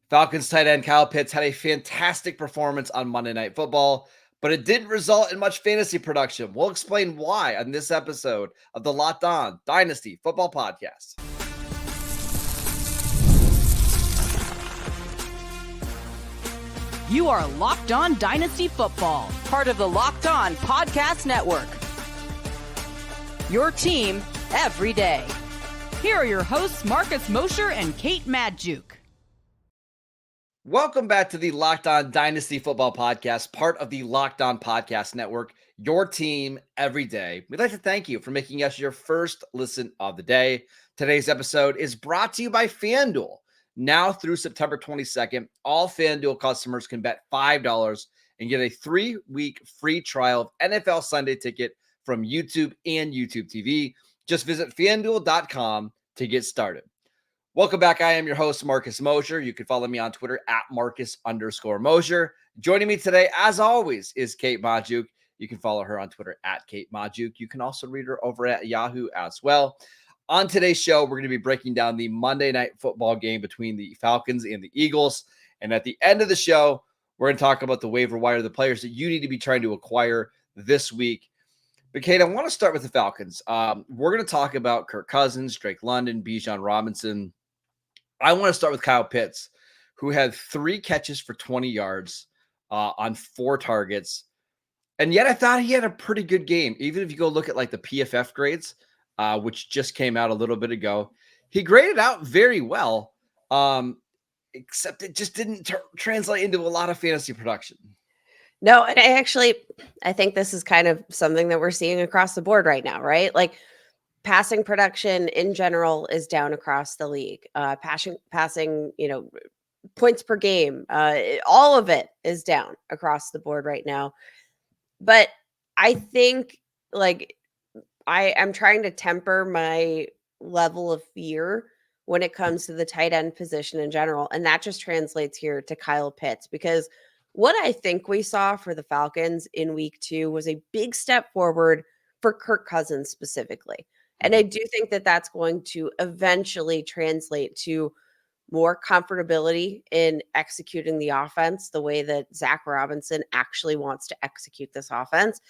Falcons tight end Kyle Pitts had a fantastic performance on Monday Night Football, but it didn't result in much fantasy production. We'll explain why on this episode of the Locked On Dynasty Football Podcast. You are Locked On Dynasty Football, part of the Locked On Podcast Network. Your team every day. Here are your hosts, Marcus Mosher and Kate Madjuk. Welcome back to the Locked On Dynasty Football Podcast, part of the Locked On Podcast Network, your team every day. We'd like to thank you for making us your first listen of the day. Today's episode is brought to you by FanDuel. Now through September 22nd, all FanDuel customers can bet $5 and get a 3-week free trial of NFL Sunday Ticket from YouTube and YouTube TV. Just visit FanDuel.com to get started. Welcome back. I am your host, Marcus Mosher. You can follow me on Twitter at Marcus_Mosher. Joining me today, as always, is Kate Madjuk. You can follow her on Twitter at Kate Madjuk. You can also read her over at Yahoo as well. On today's show, we're going to be breaking down the Monday Night Football game between the Falcons and the Eagles. And at the end of the show, we're going to talk about the waiver wire, the players that you need to be trying to acquire this week. But Kate, I want to start with the Falcons. We're going to talk about Kirk Cousins, Drake London, Bijan Robinson. I want to start with Kyle Pitts, who had 3 catches for 20 yards on 4 targets. And yet I thought he had a pretty good game. Even if you go look at like the PFF grades, which just came out a little bit ago, he graded out very well, except it just didn't translate into a lot of fantasy production. No, and I think this is kind of something that we're seeing across the board right now, right? Like passing production in general is down across the league. Passing, points per game, all of it is down across the board right now. But I think I'm trying to temper my level of fear when it comes to the tight end position in general. And that just translates here to Kyle Pitts, because what I think we saw for the Falcons in week 2 was a big step forward for Kirk Cousins specifically. And I do think that that's going to eventually translate to more comfortability in executing the offense the way that Zach Robinson actually wants to execute this offense.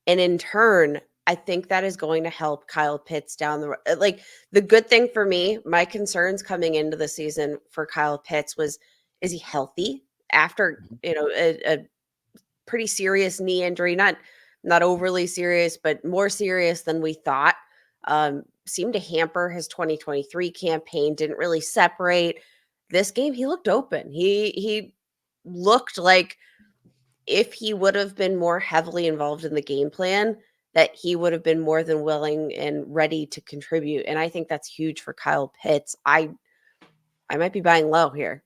And in turn, I think that is going to help Kyle Pitts down the road. Like, the good thing for me, my concerns coming into the season for Kyle Pitts was, is he healthy after, a pretty serious knee injury, not overly serious, but more serious than we thought. Seemed to hamper his 2023 campaign, didn't really separate. This game, he looked open. He looked like if he would have been more heavily involved in the game plan, that he would have been more than willing and ready to contribute. And I think that's huge for Kyle Pitts. I might be buying low here.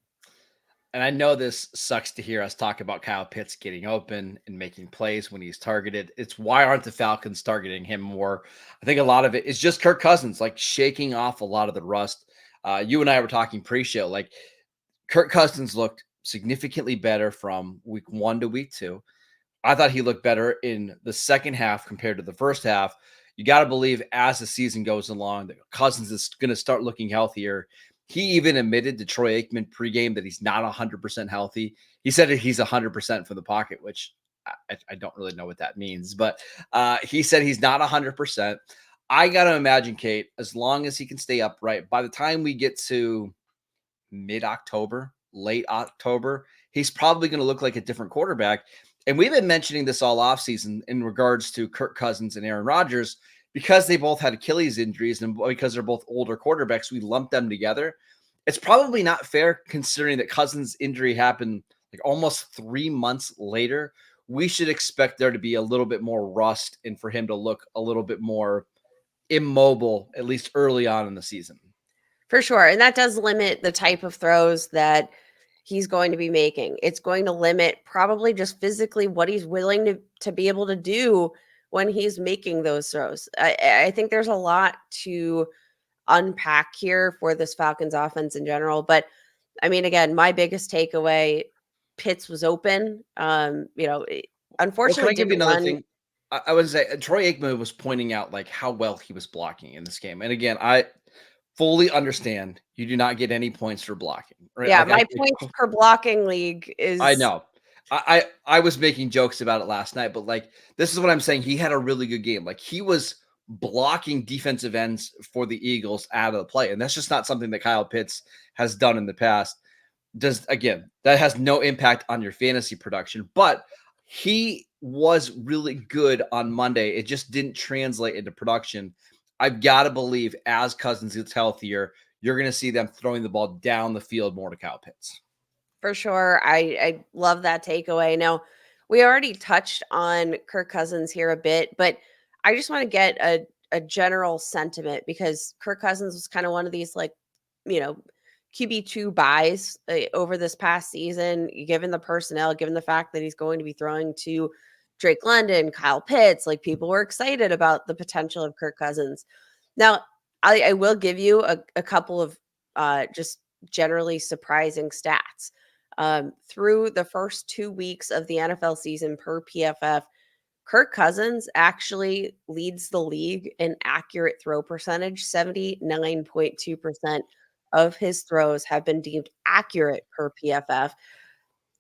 And I know this sucks to hear us talk about Kyle Pitts getting open and making plays when he's targeted. It's why aren't the Falcons targeting him more? I think a lot of it is just Kirk Cousins, like shaking off a lot of the rust. You and I were talking pre-show, like Kirk Cousins looked significantly better from week 1 to week 2. I thought he looked better in the second half compared to the first half. You got to believe as the season goes along that Cousins is going to start looking healthier. He even admitted to Troy Aikman pregame that he's not 100% healthy. He said that he's 100% from the pocket, which I don't really know what that means. But he said he's not 100%. I got to imagine, Kate, as long as he can stay upright, by the time we get to mid-October, late October, he's probably going to look like a different quarterback. And we've been mentioning this all offseason in regards to Kirk Cousins and Aaron Rodgers. Because they both had Achilles injuries and because they're both older quarterbacks, we lumped them together. It's probably not fair considering that Cousins' injury happened like almost 3 months later. We should expect there to be a little bit more rust and for him to look a little bit more immobile, at least early on in the season. For sure. And that does limit the type of throws that he's going to be making. It's going to limit probably just physically what he's willing to be able to do when he's making those throws. I think there's a lot to unpack here for this Falcons offense in general. But I mean, again, my biggest takeaway, Pitts was open. Unfortunately, can I give you another thing? I would say Troy Aikman was pointing out like how well he was blocking in this game. And again, fully understand you do not get any points for blocking, right? Yeah, Like my points per blocking league I is know. I was making jokes about it last night, but like this is what I'm saying. He had a really good game. Like he was blocking defensive ends for the Eagles out of the play, and that's just not something that Kyle Pitts has done in the past. That has no impact on your fantasy production, but he was really good on Monday. It just didn't translate into production. I've got to believe as Cousins gets healthier, you're going to see them throwing the ball down the field more to Kyle Pitts. for sure. I love that takeaway. Now, we already touched on Kirk Cousins here a bit, but I just want to get a general sentiment because Kirk Cousins was kind of one of these like, you know, QB2 buys over this past season, given the personnel, given the fact that he's going to be throwing to Drake London, Kyle Pitts, like people were excited about the potential of Kirk Cousins. Now, I will give you a couple of just generally surprising stats. Through the first 2 weeks of the NFL season per PFF, Kirk Cousins actually leads the league in accurate throw percentage. 79.2% of his throws have been deemed accurate per PFF.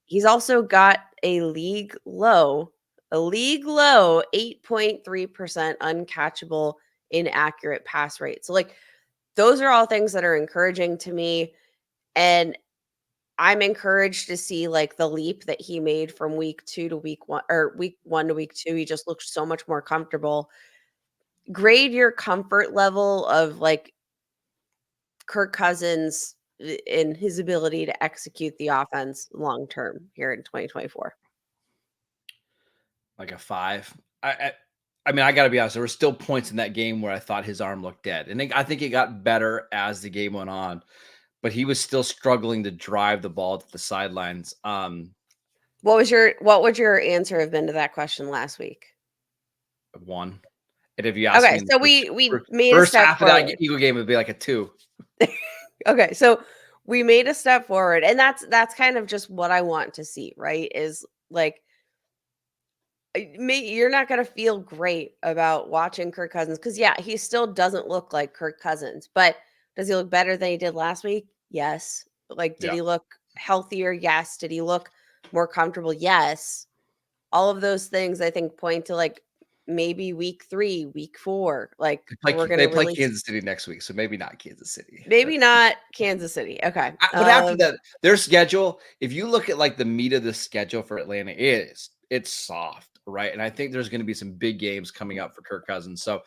He's also got a league low 8.3% uncatchable inaccurate pass rate. So like those are all things that are encouraging to me. And I'm encouraged to see like the leap that he made from week 2 to week 1 or week 1 to week 2. He just looked so much more comfortable. Grade your comfort level of like Kirk Cousins in his ability to execute the offense long term here in 2024. Like a 5. I mean, I got to be honest. There were still points in that game where I thought his arm looked dead, and I think it got better as the game went on. But he was still struggling to drive the ball to the sidelines. What would your answer have been to that question last week? 1. And if you ask me Okay, in so the we made a first step half of that forward. Eagle game, it'd be like a 2. Okay, so we made a step forward, and that's kind of just what I want to see, right? Is like you're not going to feel great about watching Kirk Cousins because, yeah, he still doesn't look like Kirk Cousins, but does he look better than he did last week? Yes. Like, did Yeah. he look healthier? Yes. Did he look more comfortable? Yes. All of those things I think point to like maybe week 3, week 4. Like, we're going They to play really Kansas City next week, so maybe not Kansas City. maybe not Kansas City. Okay. But after that, their schedule, if you look at like the meat of the schedule for Atlanta, it's soft, right? And I think there's going to be some big games coming up for Kirk Cousins. So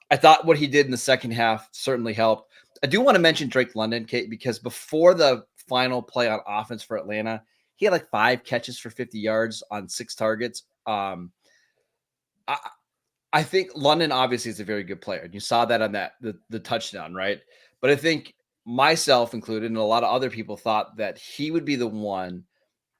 I thought what he did in the second half certainly helped. I do want to mention Drake London, Kate, because before the final play on offense for Atlanta, he had like 5 catches for 50 yards on 6 targets. I think London obviously is a very good player, and you saw that on the touchdown, right? But I think myself included, and a lot of other people thought that he would be the one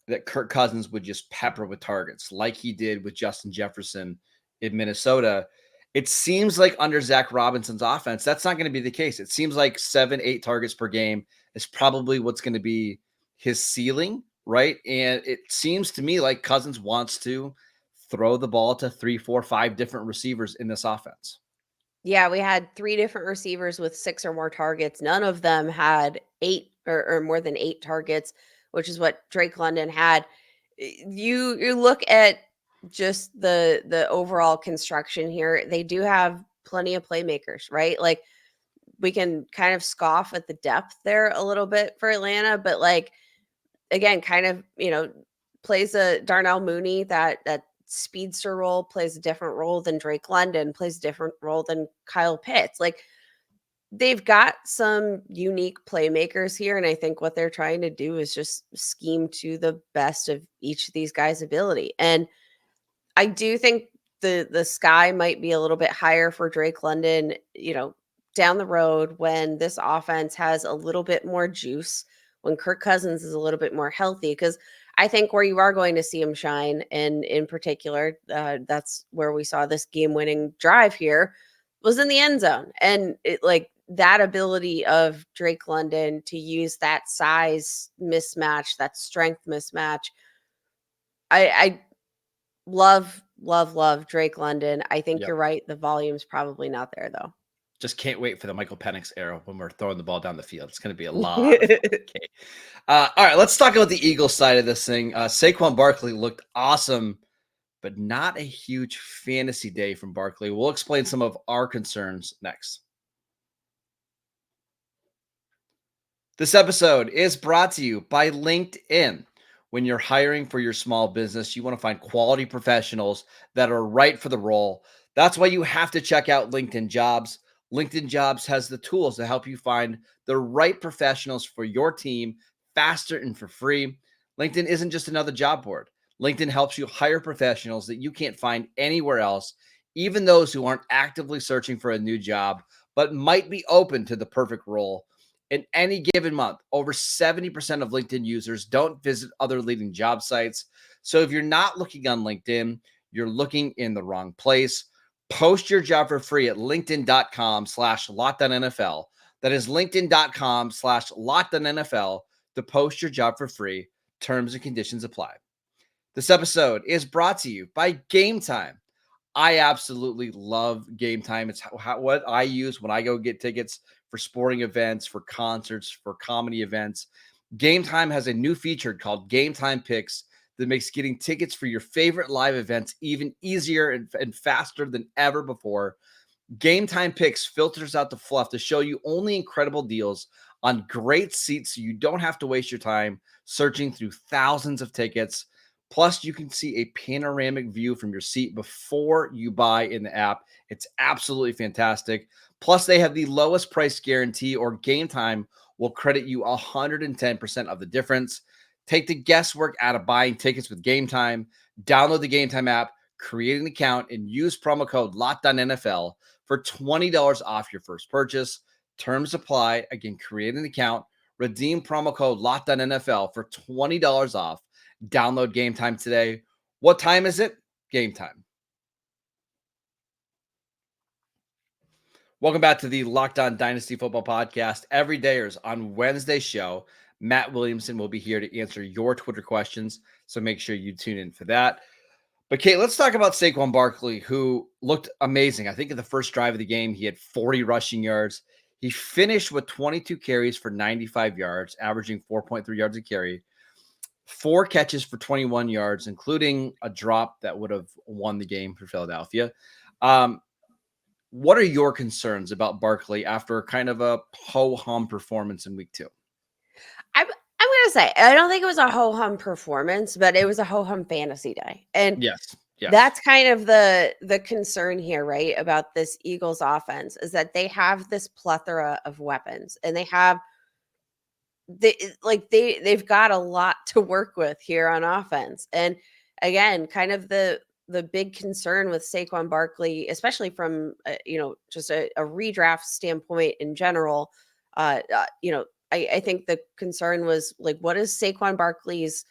that Kirk Cousins would just pepper with targets, like he did with Justin Jefferson in Minnesota. It seems like under Zach Robinson's offense, that's not going to be the case. It seems like 7, 8 targets per game is probably what's going to be his ceiling, right? And it seems to me like Cousins wants to throw the ball to 3, 4, 5 different receivers in this offense. Yeah, we had 3 different receivers with 6 or more targets. None of them had 8 or more than 8 targets, which is what Drake London had. You look at just the overall construction here. They do have plenty of playmakers, right? Like we can kind of scoff at the depth there a little bit for Atlanta, but like again, kind of, plays a Darnell Mooney that speedster role, plays a different role than Drake London, plays a different role than Kyle Pitts. Like they've got some unique playmakers here. And I think what they're trying to do is just scheme to the best of each of these guys' ability. And I do think the sky might be a little bit higher for Drake London, down the road when this offense has a little bit more juice, when Kirk Cousins is a little bit more healthy. Because I think where you are going to see him shine, and in particular, that's where we saw this game-winning drive here, was in the end zone. And it like that ability of Drake London to use that size mismatch, that strength mismatch. I love Drake London. I think Yep. you're right. The volume's probably not there though. Just can't wait for the Michael Penix era when we're throwing the ball down the field. It's going to be a lot of fun. Okay. All right, let's talk about the Eagles side of this thing. Saquon Barkley looked awesome, but not a huge fantasy day from Barkley. We'll explain some of our concerns next. This episode is brought to you by LinkedIn. When you're hiring for your small business, you want to find quality professionals that are right for the role. That's why you have to check out LinkedIn Jobs. LinkedIn Jobs has the tools to help you find the right professionals for your team faster and for free. LinkedIn isn't just another job board. LinkedIn helps you hire professionals that you can't find anywhere else, even those who aren't actively searching for a new job, but might be open to the perfect role. In any given month, over 70% of LinkedIn users don't visit other leading job sites. So if you're not looking on LinkedIn, you're looking in the wrong place. Post your job for free at linkedin.com/LockedOnNFL. That is linkedin.com/LockedOnNFL to post your job for free. Terms and conditions apply. This episode is brought to you by Gametime. I absolutely love Gametime. It's what I use when I go get tickets for sporting events, for concerts, for comedy events. Gametime has a new feature called Gametime Picks that makes getting tickets for your favorite live events even easier and faster than ever before. Gametime Picks filters out the fluff to show you only incredible deals on great seats so you don't have to waste your time searching through thousands of tickets. Plus, you can see a panoramic view from your seat before you buy in the app. It's absolutely fantastic. Plus, they have the lowest price guarantee, or Gametime will credit you 110% of the difference. Take the guesswork out of buying tickets with Gametime. Download the Gametime app, create an account, and use promo code LOCKEDONNFL for $20 off your first purchase. Terms apply. Again, create an account, redeem promo code LOCKEDONNFL for $20 off. Download Gametime today. What time is it? Gametime. Welcome back to the Locked On Dynasty Football Podcast. Everydayers on Wednesday's show. Matt Williamson will be here to answer your Twitter questions, so make sure you tune in for that. But Kate, let's talk about Saquon Barkley, who looked amazing. I think in the first drive of the game, he had 40 rushing yards. He finished with 22 carries for 95 yards, averaging 4.3 yards a carry. 4 catches for 21 yards, including a drop that would have won the game for Philadelphia. What are your concerns about Barkley after kind of a ho-hum performance in week 2? I'm going to say, I don't think it was a ho-hum performance, but it was a ho-hum fantasy day. And yes. That's kind of the concern here, right? About this Eagles offense is that they have this plethora of weapons, and they've got a lot to work with here on offense. And again, kind of the big concern with Saquon Barkley, especially from just a redraft standpoint in general, I think the concern was like, what does Saquon Barkley's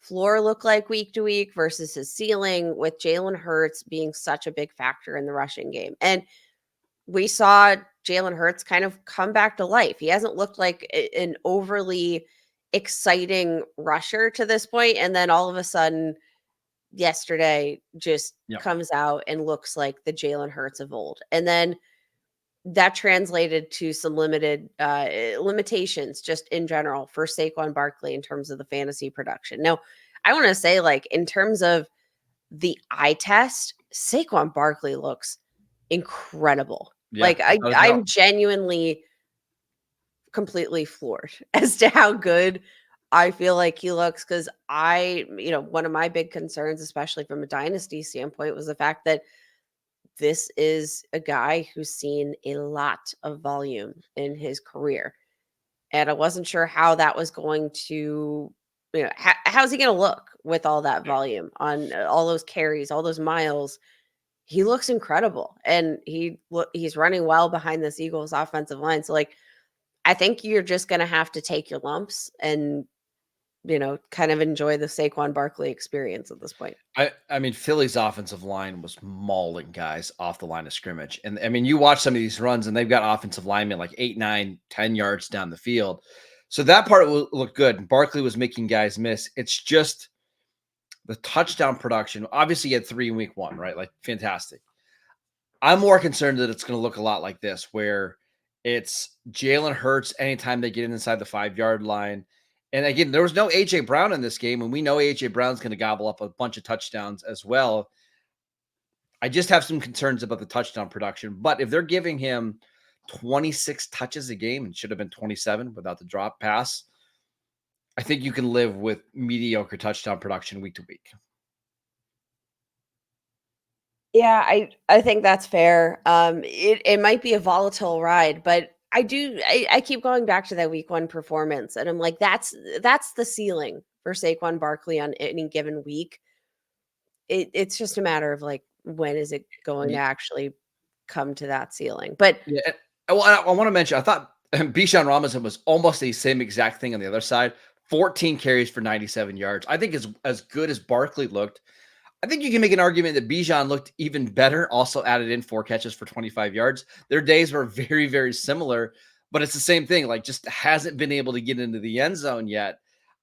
floor look like week to week versus his ceiling, with Jalen Hurts being such a big factor in the rushing game? And we saw Jalen Hurts kind of come back to life. He hasn't looked like an overly exciting rusher to this point, and then all of a sudden yesterday just comes out and looks like the Jalen Hurts of old. And then that translated to some limited limitations just in general for Saquon Barkley in terms of the fantasy production. Now, I want to say, like, in terms of the eye test, Saquon Barkley looks incredible. Like, I'm genuinely completely floored as to how good I feel like he looks, because one of my big concerns, especially from a dynasty standpoint, was the fact that this is a guy who's seen a lot of volume in his career. And I wasn't sure how that was going to, how's he going to look with all that volume on all those carries, all those miles. He looks incredible. And he's running well behind this Eagles offensive line. So, like, I think you're just going to have to take your lumps and, kind of enjoy the Saquon Barkley experience at this point. I mean, Philly's offensive line was mauling guys off the line of scrimmage. And I mean, you watch some of these runs and they've got offensive linemen like 8, 9, 10 yards down the field. So that part will look good. Barkley was making guys miss. It's just the touchdown production. Obviously, he had 3 in week 1, right? Like, fantastic. I'm more concerned that it's going to look a lot like this, where it's Jalen Hurts anytime they get inside the 5-yard line. And again, there was no A.J. Brown in this game, and we know A.J. Brown's going to gobble up a bunch of touchdowns as well. I just have some concerns about the touchdown production. But if they're giving him 26 touches a game, and should have been 27 without the drop pass, I think you can live with mediocre touchdown production week to week. Yeah, I think that's fair. It might be a volatile ride, but I keep going back to that week 1 performance, and I'm like, that's the ceiling for Saquon Barkley on any given week. It's just a matter of like, when is it going to actually come to that ceiling? But Yeah, I want to mention, I thought Bijan Robinson was almost the same exact thing on the other side. 14 carries for 97 yards. I think as good as Barkley looked, I think you can make an argument that Bijan looked even better, also added in 4 catches for 25 yards. Their days were very, very similar, but it's the same thing. Like, just hasn't been able to get into the end zone yet.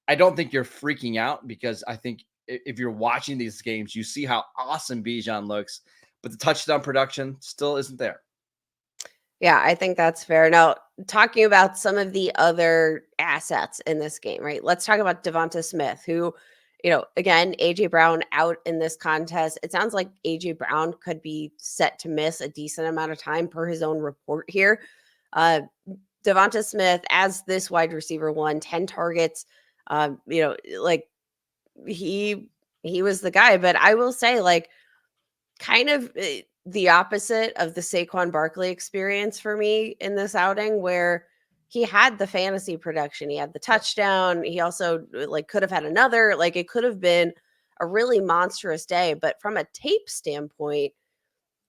I don't think you're freaking out, because I think if you're watching these games, you see how awesome Bijan looks, but the touchdown production still isn't there. yeah, I think that's fair. Now, talking about some of the other assets in this game, right? Let's talk about Devonta Smith, who, again, AJ Brown out in this contest. It sounds like AJ Brown could be set to miss a decent amount of time per his own report here. Devonta Smith, as this wide receiver 1, 10 targets. Like, he was the guy. But I will say, like, kind of the opposite of the Saquon Barkley experience for me in this outing, where he had the fantasy production, he had the touchdown, he also like could have had another, like it could have been a really monstrous day. But from a tape standpoint,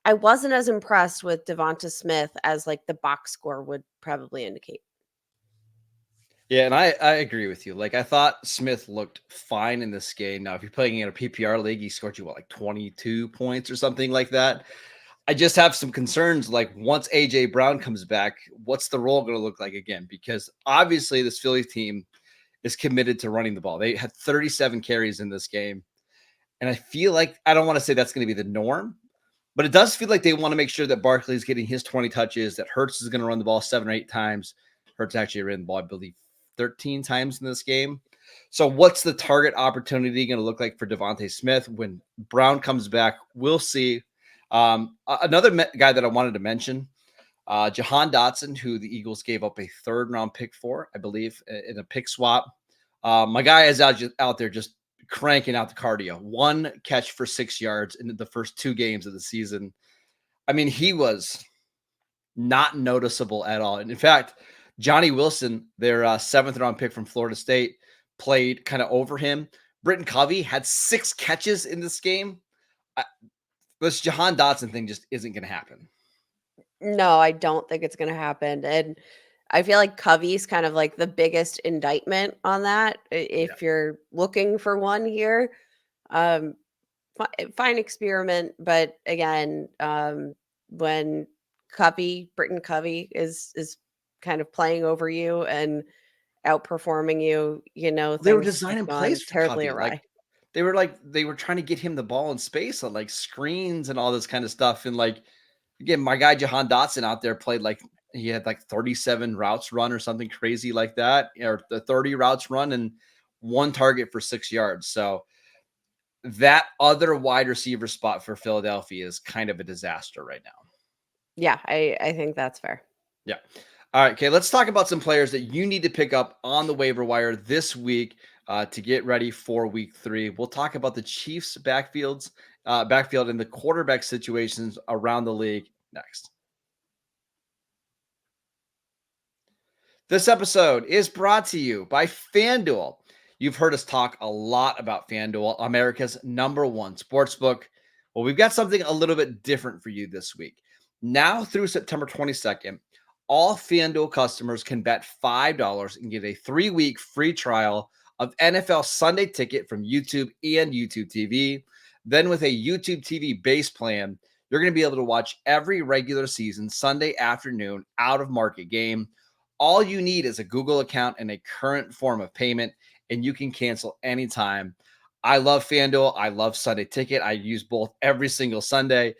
I wasn't as impressed with Devonta Smith as like the box score would probably indicate. Yeah, and I agree with you. Like, I thought Smith looked fine in this game. Now, if you're playing in a PPR league, he scored you like 22 points or something like that. I just have some concerns. Like, once AJ Brown comes back, what's the role going to look like again? Because obviously this Philly team is committed to running the ball. They had 37 carries in this game. And I feel like, I don't want to say that's going to be the norm, but it does feel like they want to make sure that Barkley is getting his 20 touches, that Hurts is going to run the ball 7 or 8 times. Hurts actually ran the ball, I believe, 13 times in this game. So what's the target opportunity going to look like for Devonta Smith when Brown comes back? We'll see. Another guy that I wanted to mention, Jahan Dotson, who the Eagles gave up a 3rd-round pick for, I believe, in a pick swap. My guy is out there just cranking out the cardio. 1 catch for 6 yards in the first 2 games of the season. I mean, he was not noticeable at all. And in fact, Johnny Wilson, their 7th-round pick from Florida State, played kind of over him. Britton Covey had 6 catches in this game. This Jahan Dotson thing just isn't going to happen. No, I don't think it's going to happen. And I feel like Covey's kind of like the biggest indictment on that. If you're looking for one here, fine experiment. But again, when Britton Covey is kind of playing over you and outperforming you, They were things designing have gone plays for terribly Covey. awry. They were trying to get him the ball in space on like screens and all this kind of stuff. And like, again, my guy Jahan Dotson out there played like, he had like 37 routes run or something crazy like that, or the 30 routes run and 1 target for 6 yards. So that other wide receiver spot for Philadelphia is kind of a disaster right now. Yeah, I think that's fair. Yeah. All right. Okay. Let's talk about some players that you need to pick up on the waiver wire this week to get ready for week 3. We'll talk about the Chiefs backfield and the quarterback situations around the league next. This episode is brought to you by FanDuel. You've heard us talk a lot about FanDuel, America's #1 sportsbook. Well, we've got something a little bit different for you this week. Now through September 22nd, all FanDuel customers can bet $5 and get a 3-week free trial of NFL Sunday Ticket from YouTube and YouTube TV. Then with a YouTube TV base plan, you're going to be able to watch every regular season Sunday afternoon out-of-market game. All you need is a Google account and a current form of payment, and you can cancel anytime. I love FanDuel. I love Sunday Ticket. I use both every single Sunday.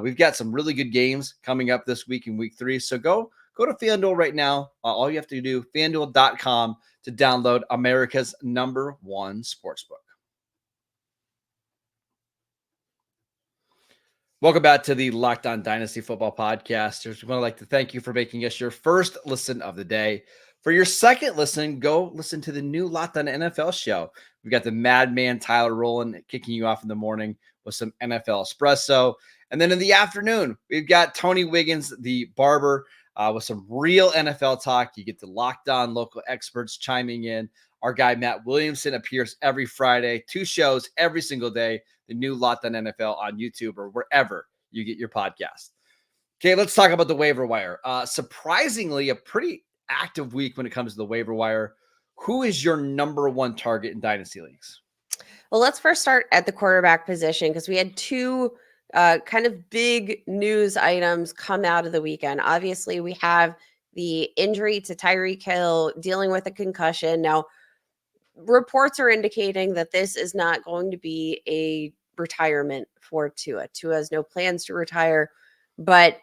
We've got some really good games coming up this week in week 3. So go to FanDuel right now. All you have to do, FanDuel.com, to download America's #1 sportsbook. Welcome back to the Locked On Dynasty Football Podcast. We want to like to thank you for making us your first listen of the day. For your second listen, go listen to the new Locked On NFL show. We've got the madman Tyler Rowland kicking you off in the morning with some NFL espresso. And then in the afternoon, we've got Tony Wiggins, the barber, with some real NFL talk. You get the Locked On local experts chiming in. Our guy Matt Williamson appears every Friday, 2 shows every single day. The new Locked On NFL on YouTube or wherever you get your podcast. Okay, let's talk about the waiver wire. Surprisingly, a pretty active week when it comes to the waiver wire. Who is your #1 target in dynasty leagues? Well, let's first start at the quarterback position because we had 2 kind of big news items come out of the weekend. Obviously, we have the injury to Tyreek Hill dealing with a concussion. Now, reports are indicating that this is not going to be a retirement for Tua. Tua has no plans to retire, but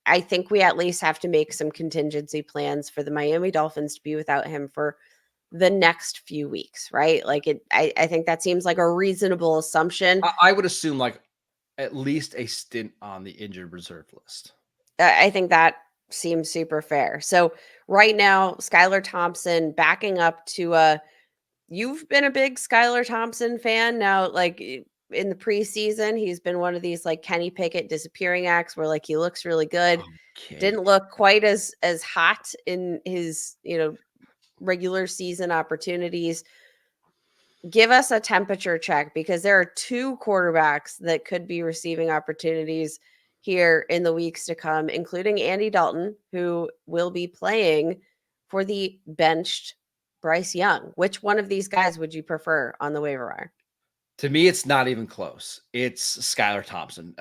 I think we at least have to make some contingency plans for the Miami Dolphins to be without him for the next few weeks, right? Like I think that seems like a reasonable assumption. I would assume like at least a stint on the injured reserve list. I think that seems super fair. So right now, Skylar Thompson backing up Tua. You've been a big Skylar Thompson fan now, like in the preseason, he's been one of these like Kenny Pickett disappearing acts where like he looks really good. Okay. Didn't look quite as hot in his, regular season opportunities. Give us a temperature check because there are 2 quarterbacks that could be receiving opportunities here in the weeks to come, including Andy Dalton, who will be playing for the benched Bryce Young. Which one of these guys would you prefer on the waiver wire? To me, it's not even close. It's Skylar Thompson.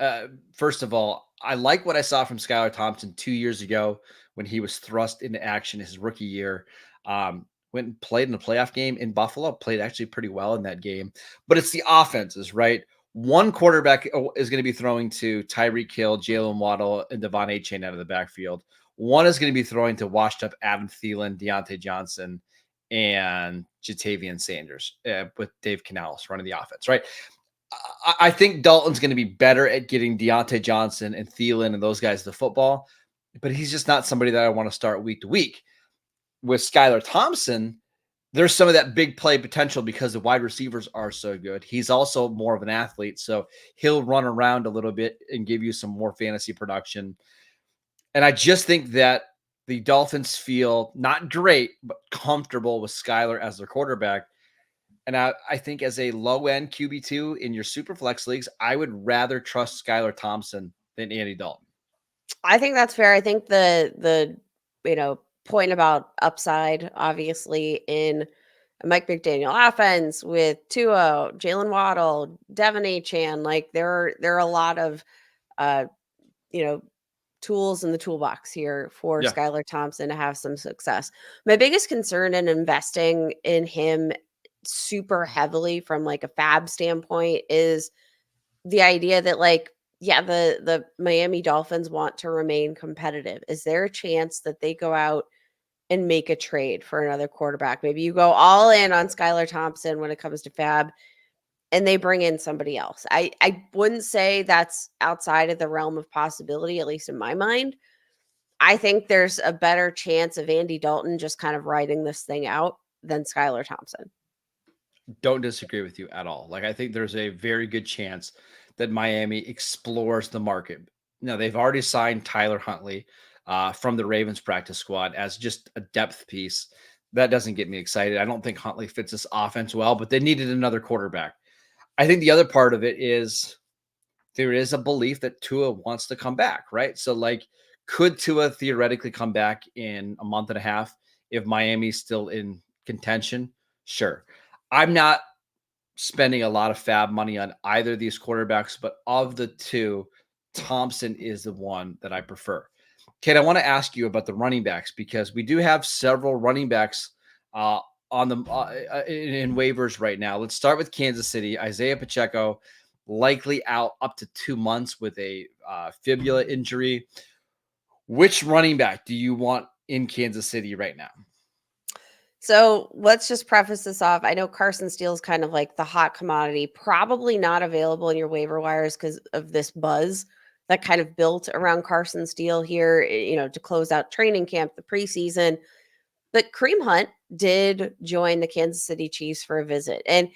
First of all, I like what I saw from Skylar Thompson 2 years ago when he was thrust into action his rookie year. Went and played in a playoff game in Buffalo, played actually pretty well in that game. But it's the offenses, right? One quarterback is going to be throwing to Tyreek Hill, Jalen Waddle, and Devon Achane out of the backfield. One is going to be throwing to washed up Adam Thielen, Deontay Johnson, and Jatavian Sanders with Dave Canales running the offense, right? I think Dalton's going to be better at getting Deontay Johnson and Thielen and those guys the football, but he's just not somebody that I want to start week to week. With Skylar Thompson, there's some of that big play potential because the wide receivers are so good. He's also more of an athlete, so he'll run around a little bit and give you some more fantasy production. And I just think that the Dolphins feel not great, but comfortable with Skylar as their quarterback. And I think as a low-end QB2 in your super flex leagues, I would rather trust Skylar Thompson than Andy Dalton. I think that's fair. I think the point about upside, obviously, in a Mike McDaniel offense with Tua, Jalen Waddle, Devon Achane, like there are a lot of tools in the toolbox here for Skylar Thompson to have some success. My biggest concern in investing in him super heavily from like a fab standpoint is the idea that the Miami Dolphins want to remain competitive. Is there a chance that they go out and make a trade for another quarterback? Maybe you go all in on Skylar Thompson when it comes to fab and they bring in somebody else. I wouldn't say that's outside of the realm of possibility, at least in my mind. I think there's a better chance of Andy Dalton just kind of riding this thing out than Skylar Thompson. Don't disagree with you at all. Like, I think there's a very good chance that Miami explores the market. Now, they've already signed Tyler Huntley from the Ravens practice squad as just a depth piece. That doesn't get me excited. I don't think Huntley fits this offense well, but they needed another quarterback. I think the other part of it is there is a belief that Tua wants to come back, right? So, like, could Tua theoretically come back in a month and a half if Miami's still in contention? Sure. I'm not spending a lot of fab money on either of these quarterbacks, but of the 2, Thompson is the one that I prefer. Kate, I want to ask you about the running backs because we do have several running backs on the in waivers right now. Let's start with Kansas City. Isaiah Pacheco likely out up to 2 months with a fibula injury. Which running back do you want in Kansas City right now? So let's just preface this off. I know Carson Steele is kind of like the hot commodity, probably not available in your waiver wires because of this buzz that kind of built around Carson Steele here, to close out training camp, the preseason. But Kareem Hunt did join the Kansas City Chiefs for a visit. And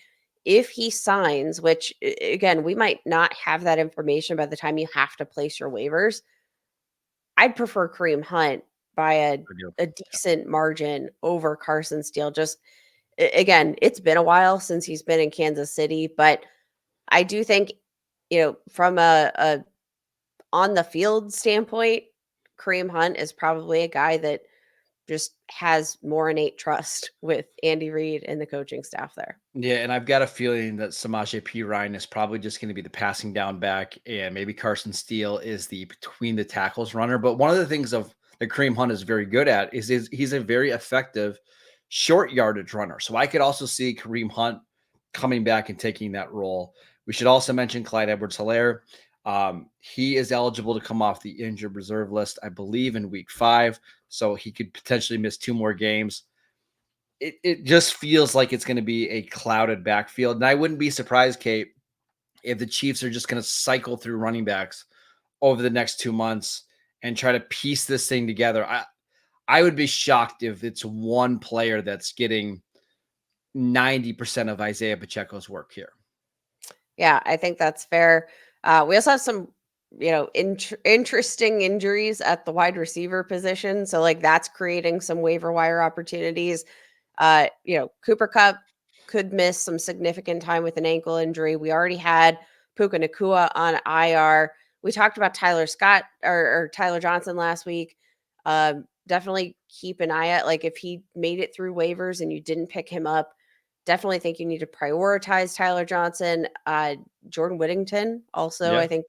if he signs, which again, we might not have that information by the time you have to place your waivers, I'd prefer Kareem Hunt by a decent margin over Carson Steele. Just again, it's been a while since he's been in Kansas City, but I do think, from a on the field standpoint, Kareem Hunt is probably a guy that just has more innate trust with Andy Reid and the coaching staff there. Yeah, and I've got a feeling that Samaje Perine is probably just going to be the passing down back, and maybe Carson Steele is the between the tackles runner. But one of the things that Kareem Hunt is very good at is he's a very effective short yardage runner. So I could also see Kareem Hunt coming back and taking that role. We should also mention Clyde Edwards-Helaire. He is eligible to come off the injured reserve list, I believe, in week 5. So he could potentially miss 2 more games. It just feels like it's going to be a clouded backfield. And I wouldn't be surprised, Kate, if the Chiefs are just going to cycle through running backs over the next 2 months and try to piece this thing together. I would be shocked if it's one player that's getting 90% of Isaiah Pacheco's work here. Yeah, I think that's fair. We also have some, interesting injuries at the wide receiver position. So like that's creating some waiver wire opportunities. Cooper Kupp could miss some significant time with an ankle injury. We already had Puka Nacua on IR. We talked about Tyler Scott or Tyler Johnson last week. Definitely keep an eye out. Like if he made it through waivers and you didn't pick him up, definitely think you need to prioritize Tyler Johnson. Jordan Whittington also, I think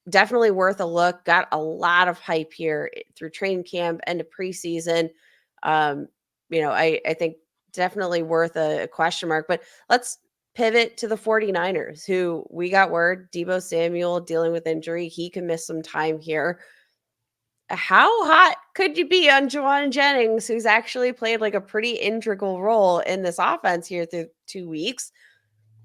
definitely worth a look. Got a lot of hype here through training camp and the preseason. I think definitely worth a question mark. But let's pivot to the 49ers, who we got word Deebo Samuel dealing with injury. He can miss some time here. How hot could you be on Juwan Jennings, who's actually played like a pretty integral role in this offense here through 2 weeks?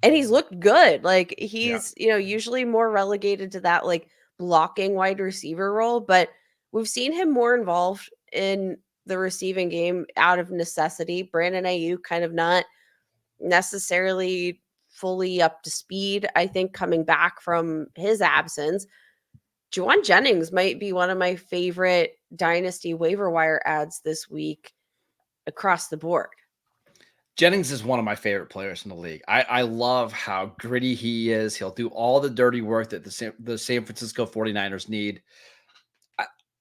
And he's looked good. Like he's, usually more relegated to that like blocking wide receiver role, but we've seen him more involved in the receiving game out of necessity. Brandon Ayuk kind of not necessarily fully up to speed, I think, coming back from his absence. Juwan Jennings might be one of my favorite dynasty waiver wire ads this week across the board. Jennings is one of my favorite players in the league. I love how gritty he is. He'll do all the dirty work that the San Francisco 49ers need.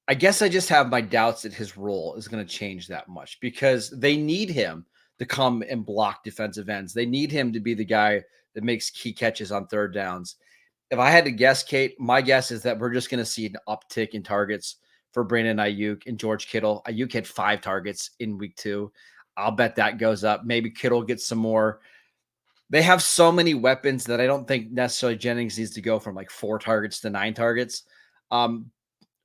I guess I just have my doubts that his role is going to change that much because they need him to come and block defensive ends. They need him to be the guy that makes key catches on third downs. If I had to guess, Kate, my guess is that we're just going to see an uptick in targets for Brandon Ayuk and George Kittle. Ayuk had 5 targets in week 2. I'll bet that goes up. Maybe Kittle gets some more. They have so many weapons that I don't think necessarily Jennings needs to go from like 4 targets to 9 targets. Well,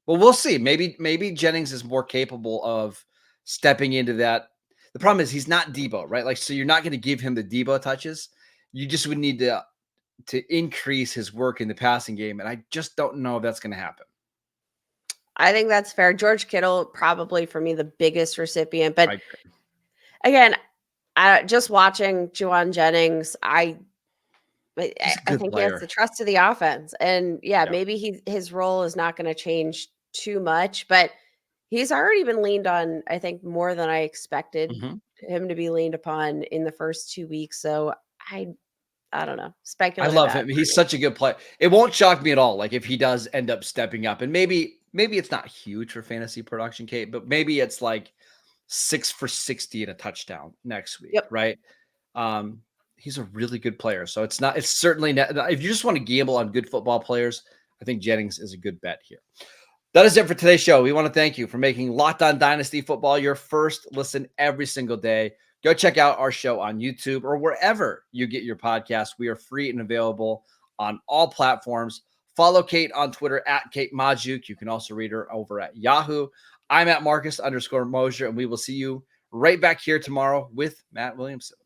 we'll see. Maybe Jennings is more capable of stepping into that. The problem is he's not Deebo, right? Like, so you're not going to give him the Deebo touches. You just would need to increase his work in the passing game. And I just don't know if that's going to happen. I think that's fair. George Kittle, probably for me, the biggest recipient. But again, just watching Juwan Jennings, I think he has the trust of the offense. And maybe his role is not going to change too much, but he's already been leaned on, I think, more than I expected him to be leaned upon in the first 2 weeks. So I don't know. Speculate. I love him. He's such a good player. It won't shock me at all. Like if he does end up stepping up, and maybe it's not huge for fantasy production, Kate, but maybe it's like 6 for 60 and a touchdown next week, right? He's a really good player. So it's certainly not, if you just want to gamble on good football players, I think Jennings is a good bet here. That is it for today's show. We want to thank you for making Locked On Dynasty Football your first listen every single day. go check out our show on YouTube or wherever you get your podcasts. We are free and available on all platforms. Follow Kate on Twitter at Kate Majuk. You can also read her over at Yahoo. I'm at Marcus_Mosher, and we will see you right back here tomorrow with Matt Williamson.